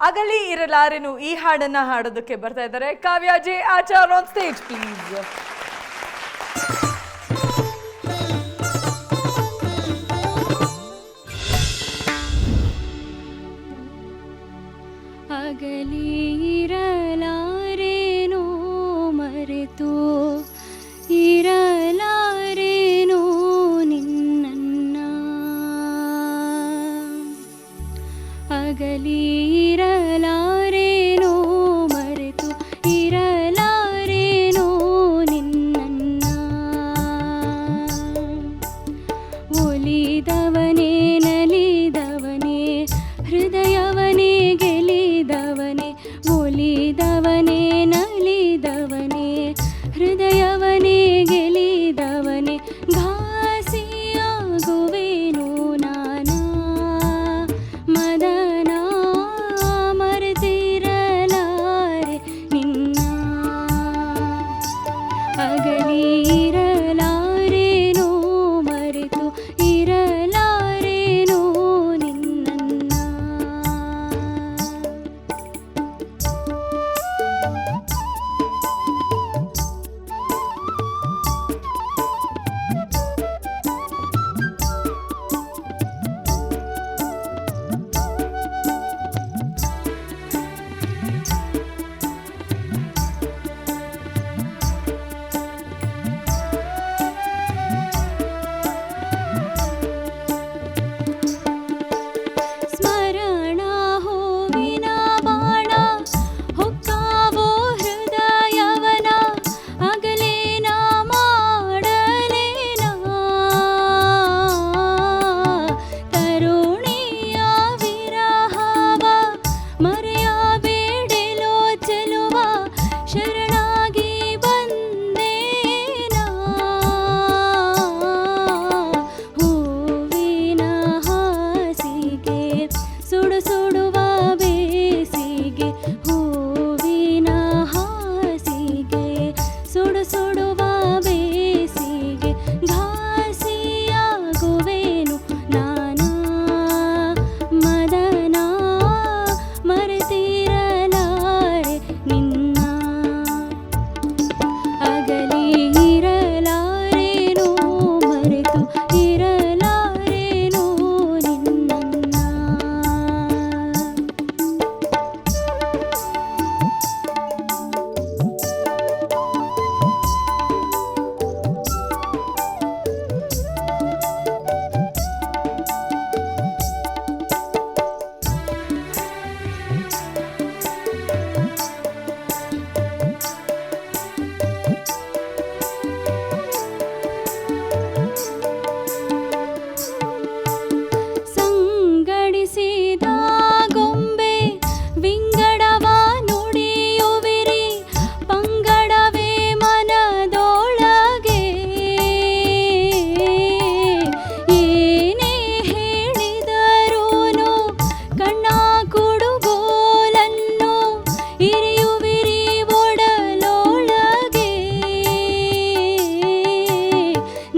ಅಗಲಿ ಇರಲಾರೆನು ಈ ಹಾಡನ್ನ ಹಾಡೋದಕ್ಕೆ ಬರ್ತಾ ಇದ್ದಾರೆ Kavya J Achar on stage please. ಅಗಲಿ ಇರಲಾರೆನೋ ಮರೆತು ಇರಲಾರೆನೋ ನಿನ್ನನ್ನ ಅಗಲಿ ಇರಲಾರೆನೋ ಮರೆತು ಇರಲಾರೆನೋ ನಿನ್ನನ್ನ ಒಲಿದವನೇ ನಲಿದವನೇ ಹೃದಯವನೇ ಗೆಲಿದವನೇ ಒಲಿದವನೇ ನಲಿದವನೇ ಹೃದಯವನೇ ಗೆಲಿದವನೇ ಘಾಸಿಯಾಗುವೆನು ನಾನಾ ಮದನ ಮರೆತಿರಲಾರೆ ನಿನ್ನ ಅಗಲಿ ಇರಲಾರೆನೋ ಮರೆತು ಇರಲಾರೆನೋ ನಿನ್ನನ್ನ. ಸ್ಮರಣ ಹೂವಿನ ಬಾಣ ಹೊಕ್ಕಾವೋ ಹೃದಯವನ ಅಗಲೇನ ಮಾಡಲೇನ ತರುಣಿಯ ವಿರಹವ ಮರೆಯಬೇಡಿಲೋ ಚೆಲುವ ಶರಣಾಗಿ ಬಂದೇನ ಹೂವಿನ ಹಾಸಿಗೆ ಸುಡು ಸುಡುವ ಬೇಸಿಗೆ ಹೂವಿನ ಹಾಸಿಗೆ ಸುಡು ಸುಡುವ ಬೇಸಿಗೆ ಘಾಸಿಯಾಗುವೆನು ನಾನಾ ಮದನ ಮರೆತಿರಲಾರೆ ನಿನ್ನ ಅಗಲಿ ಇರಲಾರೆನೋ ಮರೆತು ಇರಲಾರೆನೋ ನಿನ್ನನ್ನ. ಸಂಗಡಿಸಿದ ಗೊಂಬೆ ವಿಂಗಡವ ನುಡಿಯುವಿರಿ ಪಂಗಡವೇ ಮನದೊಳಗೆ ಏನೇ ಹೇಳಿದರೂನು ಕಣ್ಣ ಕುಡುಗೋಲನ್ನು ಇರಿಯುವಿರಿ ಒಡಲೊಳಗೆ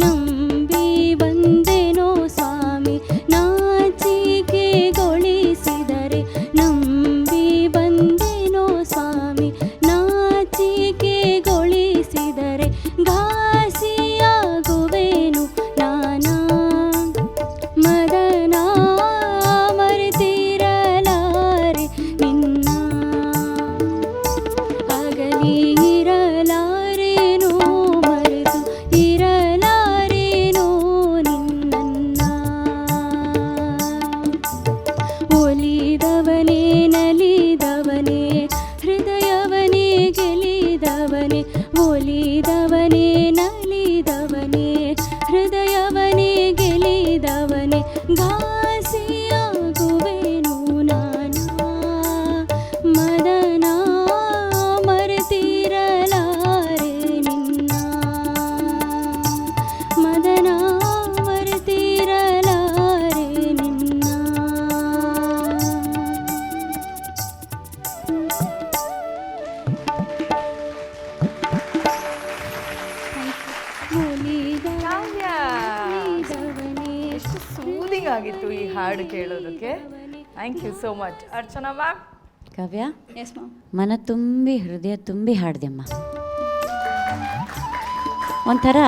ನಂಬಿ ಬಂದೆನೋ ಸ್ವಾಮಿ ನಾಚಿಕೆಗೊಳಿಸಿದರೆ ನಂಬಿ ಬಂದೆನೋ ಸ್ವಾಮಿ ನಾಚಿಕೆಗೊಳಿಸಿದರೆ ಘಾಸಿಯಾಗುವೆನು ನಾನಾ ಮದನ ಮರೆತಿರಲಾರೆ ನಿನ್ನ ಅಗಲಿ ಇರಲಾರೆನೋ ಮರೆತು ಇರಲಾರೆನೋ ನಿನ್ನನ್ನ ಒಲಿದವನೇ ನಲಿದವನೇ ಹೃದಯವನೇ ಗೆಲಿದವನೇ ಒಲಿದವನೇ ನಲಿದವನೇ ಹೃದಯವನೇ ಗೆಲಿದವನೇ ಘಾಸಿಯಾಗುವೆನು ನಾನಾ ಮದನ ಮರೆತಿರಲಾರೆ ನಿನ್ನ ಮದನ ಮರೆತಿರಲಾರೆ ನಿನ್ನ. ಕಾವ್ಯ ಎಷ್ಟು ಸೂದಿಂಗ್ ಆಗಿತ್ತು ಈ ಹಾಡು ಕೇಳೋದಕ್ಕೆ. Thank you so much. Archana ma'am. Kavya, yes ma'am. ಮನ ತುಂಬಿ ಹೃದಯ ತುಂಬಿ ಹಾಡ್ದೆಮ್ಮ. ಒಂಥರ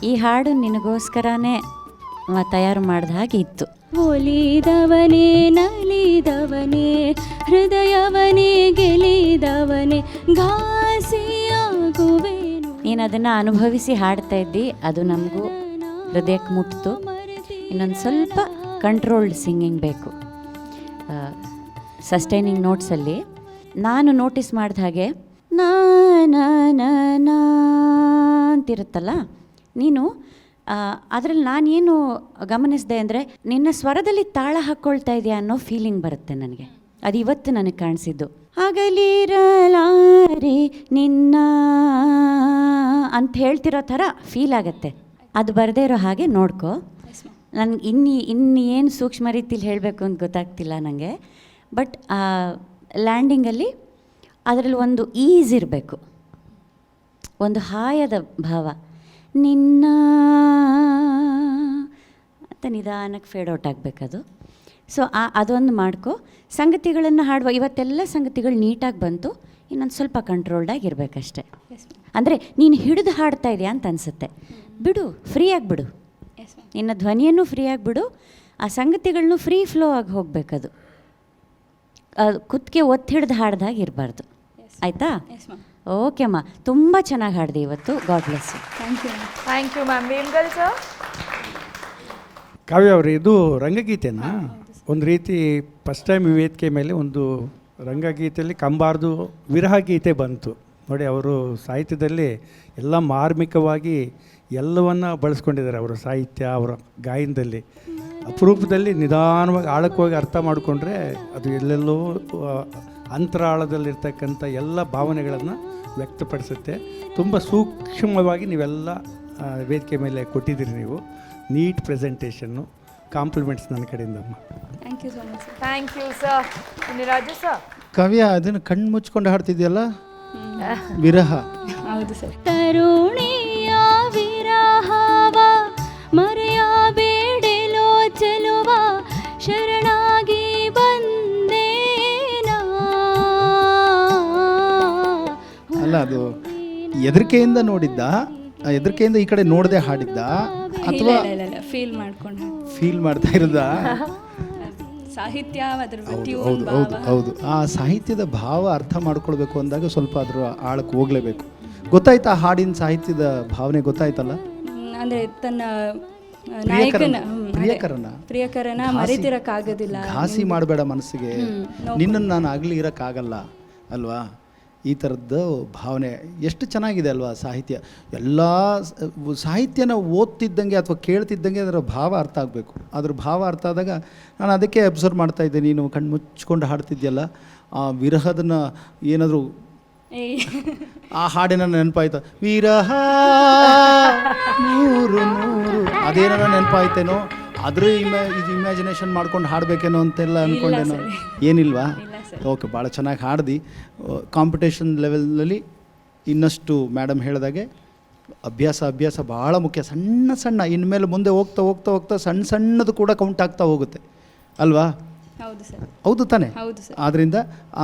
ಈ ಹಾಡು ನಿನಗೋಸ್ಕರನೇ ತಯಾರು ಮಾಡಿದ ಹಾಗೆ ಇತ್ತು. ಒಲಿದವನೇ ನಲಿದವನೇ ಹೃದಯವನೇ ಗೆಲಿದವನೇ ಘಾಸಿಯಾಗುವೆನು. ನೀನು ಅದನ್ನು ಅನುಭವಿಸಿ ಹಾಡ್ತಾ ಇದ್ದಿ, ಅದು ನಮಗೂ ಹೃದಯಕ್ಕೆ ಮುಟ್ಟಿತು. ಇನ್ನೊಂದು ಸ್ವಲ್ಪ ಕಂಟ್ರೋಲ್ಡ್ ಸಿಂಗಿಂಗ್ ಬೇಕು. ಸಸ್ಟೈನಿಂಗ್ ನೋಟ್ಸಲ್ಲಿ ನಾನು ನೋಟಿಸ್ ಮಾಡಿದ ಹಾಗೆ ನಾ ನಾ ನಾ ನಾ ಅಂತಿರುತ್ತಲ್ಲ, ನೀನು ಅದರಲ್ಲಿ ನಾನೇನು ಗಮನಿಸಿದೆ ಅಂದರೆ ನಿನ್ನ ಸ್ವರದಲ್ಲಿ ತಾಳ ಹಾಕ್ಕೊಳ್ತಾ ಇದೆಯಾ ಅನ್ನೋ ಫೀಲಿಂಗ್ ಬರುತ್ತೆ ನನಗೆ. ಅದು ಇವತ್ತು ನನಗೆ ಕಾಣಿಸಿದ್ದು. ಆಗಲಿರಲಾರೆ ನಿನ್ನ ಅಂತ ಹೇಳ್ತಿರೋ ಥರ ಫೀಲ್ ಆಗುತ್ತೆ. ಅದು ಬರದೇ ಇರೋ ಹಾಗೆ ನೋಡ್ಕೊ. ನನಗೆ ಇನ್ನು ಏನು ಸೂಕ್ಷ್ಮ ರೀತಿಲಿ ಹೇಳಬೇಕು ಅಂತ ಗೊತ್ತಾಗ್ತಿಲ್ಲ ನನಗೆ. ಬಟ್ ಲ್ಯಾಂಡಿಂಗಲ್ಲಿ ಅದರಲ್ಲಿ ಒಂದು ಈಸ್ ಇರಬೇಕು, ಒಂದು ಹಾಯದ ಭಾವ. ನಿನ್ನ ಅಂತ ನಿಧಾನಕ್ಕೆ ಫೇಡ್ ಔಟ್ ಆಗಬೇಕದು. ಸೊ ಅದೊಂದು ಮಾಡ್ಕೊ. ಸಂಗತಿಗಳನ್ನು ಹಾಡುವ ಇವತ್ತೆಲ್ಲ ಸಂಗತಿಗಳು ನೀಟಾಗಿ ಬಂತು. ಇನ್ನೊಂದು ಸ್ವಲ್ಪ ಕಂಟ್ರೋಲ್ಡಾಗಿರ್ಬೇಕಷ್ಟೆ. ಅಂದರೆ ನೀನು ಹಿಡಿದು ಹಾಡ್ತಾ ಇದೆಯಾ ಅಂತ ಅನಿಸುತ್ತೆ. ಬಿಡು, ಫ್ರೀಯಾಗಿ ಬಿಡು. ನಿನ್ನ ಧ್ವನಿಯನ್ನು ಫ್ರೀಯಾಗಿ ಬಿಡು. ಆ ಸಂಗತಿಗಳನ್ನೂ ಫ್ರೀ ಫ್ಲೋ ಆಗಿ ಹೋಗಬೇಕದು. ಕುತ್ತಿಗೆ ಒತ್ತಿ ಹಿಡ್ದು ಹಾಡ್ದಾಗಿ ಇರಬಾರ್ದು. ಆಯಿತಾ? ಓಕೆ ಅಮ್ಮ, ತುಂಬ ಚೆನ್ನಾಗಿ ಹಾಡಿದೆ ಇವತ್ತು. God bless you. Thank you ma'am. Vemgal sir. Kavya ಅವರು, ಇದು ರಂಗಗೀತೆನಾ? ಒಂದು ರೀತಿ ಫಸ್ಟ್ ಟೈಮ್ ವೇದಿಕೆ ಮೇಲೆ ಒಂದು ರಂಗಗೀತೆಯಲ್ಲಿ ಕಂಬಾರ್ದು ವಿರಹ ಗೀತೆ ಬಂತು ನೋಡಿ. ಅವರು ಸಾಹಿತ್ಯದಲ್ಲಿ ಎಲ್ಲ ಮಾರ್ಮಿಕವಾಗಿ ಎಲ್ಲವನ್ನ ಬಳಸ್ಕೊಂಡಿದ್ದಾರೆ. ಅವರ ಸಾಹಿತ್ಯ, ಅವರ ಗಾಯನದಲ್ಲಿ ಅಪರೂಪದಲ್ಲಿ ನಿಧಾನವಾಗಿ ಆಳಕ್ಕವಾಗಿ ಅರ್ಥ ಮಾಡಿಕೊಂಡ್ರೆ ಅದು ಎಲ್ಲೆಲ್ಲೋ ಅಂತರಾಳದಲ್ಲಿರ್ತಕ್ಕಂಥ ಎಲ್ಲ ಭಾವನೆಗಳನ್ನು ವ್ಯಕ್ತಪಡಿಸುತ್ತೆ. ತುಂಬ ಸೂಕ್ಷ್ಮವಾಗಿ ನೀವೆಲ್ಲ ವೇದಿಕೆ ಮೇಲೆ ಕೊಟ್ಟಿದ್ದೀರಿ ನೀವು. ನೀಟ್ ಪ್ರೆಸೆಂಟೇಷನ್ನು, ಕಾಂಪ್ಲಿಮೆಂಟ್ಸ್ ನನ್ನ ಕಡೆಯಿಂದಮ್ಮ. Thank you so much sir. Thank you sir. Raju sir. Kavya, ಅದನ್ನು ಕಣ್ಣು ಮುಚ್ಕೊಂಡು ಹಾಡ್ತಿದ್ಯಲ್ಲ, ವಿರಹ. ಹೌದು ಸರ್. ತರುಣಿಯ ವಿರಹವ ಮರೆಯಬೇಡೆಲೋ ಚೆಲುವ ಶರಣಾಗಿ ಬಂದೇನಾ. ಅಲ್ಲ, ಅದು ಹೆದರಿಕೆಯಿಂದ ನೋಡಿದ್ದ, ಹೆದರಿಕೆಯಿಂದ ಈ ಕಡೆ ನೋಡದೆ ಹಾಡಿದ್ದ, ಅಥವಾ ಇಲ್ಲ ಫೀಲ್ ಮಾಡ್ಕೊಂಡು ಫೀಲ್ ಮಾಡ್ತಾ ಇರೋದ? ಸಾಹಿತ್ಯ, ಅದ್ರ ಹೌದು ಹೌದು ಹೌದು ಹೌದು. ಆ ಸಾಹಿತ್ಯದ ಭಾವ ಅರ್ಥ ಮಾಡ್ಕೊಳ್ಬೇಕು ಅಂದಾಗ ಸ್ವಲ್ಪ ಅದ್ರ ಆಳಕ್ಕೆ ಹೋಗಲೇಬೇಕು. ಗೊತ್ತಾಯ್ತಾ ಹಾಡಿನ ಸಾಹಿತ್ಯದ ಭಾವನೆ? ಗೊತ್ತಾಯ್ತಲ್ಲ. ಅಂದರೆ ತನ್ನ ನಾಯಕನ ಪ್ರಿಯಕರನ ಮರೆತಿರಕ್ಕಾಗೋದಿಲ್ಲ. ಘಾಸಿ ಮಾಡಬೇಡ ಮನಸ್ಸಿಗೆ, ನಿನ್ನನ್ನು ನಾನು ಆಗಲಿ ಇರೋಕ್ಕಾಗಲ್ಲ ಅಲ್ವಾ? ಈ ಥರದ್ದು ಭಾವನೆ ಎಷ್ಟು ಚೆನ್ನಾಗಿದೆ ಅಲ್ವಾ ಸಾಹಿತ್ಯ. ಎಲ್ಲ ಸಾಹಿತ್ಯನ ಓದ್ತಿದ್ದಂಗೆ ಅಥವಾ ಕೇಳ್ತಿದ್ದಂಗೆ ಅದರ ಭಾವ ಅರ್ಥ ಆಗಬೇಕು. ಅದ್ರ ಭಾವ ಅರ್ಥ ಆದಾಗ ನಾನು ಅದಕ್ಕೆ ಅಬ್ಸರ್ವ್ ಮಾಡ್ತಾ ಇದ್ದೆ. ನೀನು ಕಣ್ಣು ಮುಚ್ಕೊಂಡು ಹಾಡ್ತಿದ್ಯಲ್ಲ, ಆ ವಿರಹದನ್ನ ಏನಾದರೂ ಆ ಹಾಡಿನ ನೆನಪಾಯ್ತು. ವಿರಹ ನೂರು ನೂರು ಅದೇನಾರ ನೆನಪಾಯ್ತೇನೋ, ಅದ್ರ ಇದು ಇಮ್ಯಾಜಿನೇಷನ್ ಮಾಡ್ಕೊಂಡು ಹಾಡಬೇಕೇನೋ ಅಂತೆಲ್ಲ ಅಂದ್ಕೊಂಡೇನೋ. ಏನಿಲ್ವಾ? ಓಕೆ, ಭಾಳ ಚೆನ್ನಾಗಿ ಹಾಡ್ದು. ಕಾಂಪಿಟೇಷನ್ ಲೆವೆಲ್ನಲ್ಲಿ ಇನ್ನಷ್ಟು ಮೇಡಮ್ ಹೇಳಿದಾಗೆ ಅಭ್ಯಾಸ ಭಾಳ ಮುಖ್ಯ. ಸಣ್ಣ ಸಣ್ಣ ಇನ್ಮೇಲೆ ಮುಂದೆ ಹೋಗ್ತಾ ಹೋಗ್ತಾ ಹೋಗ್ತಾ ಸಣ್ಣ ಸಣ್ಣದು ಕೂಡ ಕೌಂಟ್ ಆಗ್ತಾ ಹೋಗುತ್ತೆ ಅಲ್ವಾ? ಹೌದು ಸರ್. ಹೌದು ತಾನೆ? ಹೌದು ಸರ್. ಆದ್ದರಿಂದ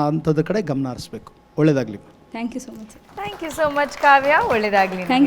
ಅಂಥದ್ದು ಕಡೆ ಗಮನ ಹರಿಸ್ಬೇಕು. ಒಳ್ಳೆಯದಾಗಲಿ. Thank you so much. Thank you so much Kavya. ಒಳ್ಳೆಯದಾಗಲಿ.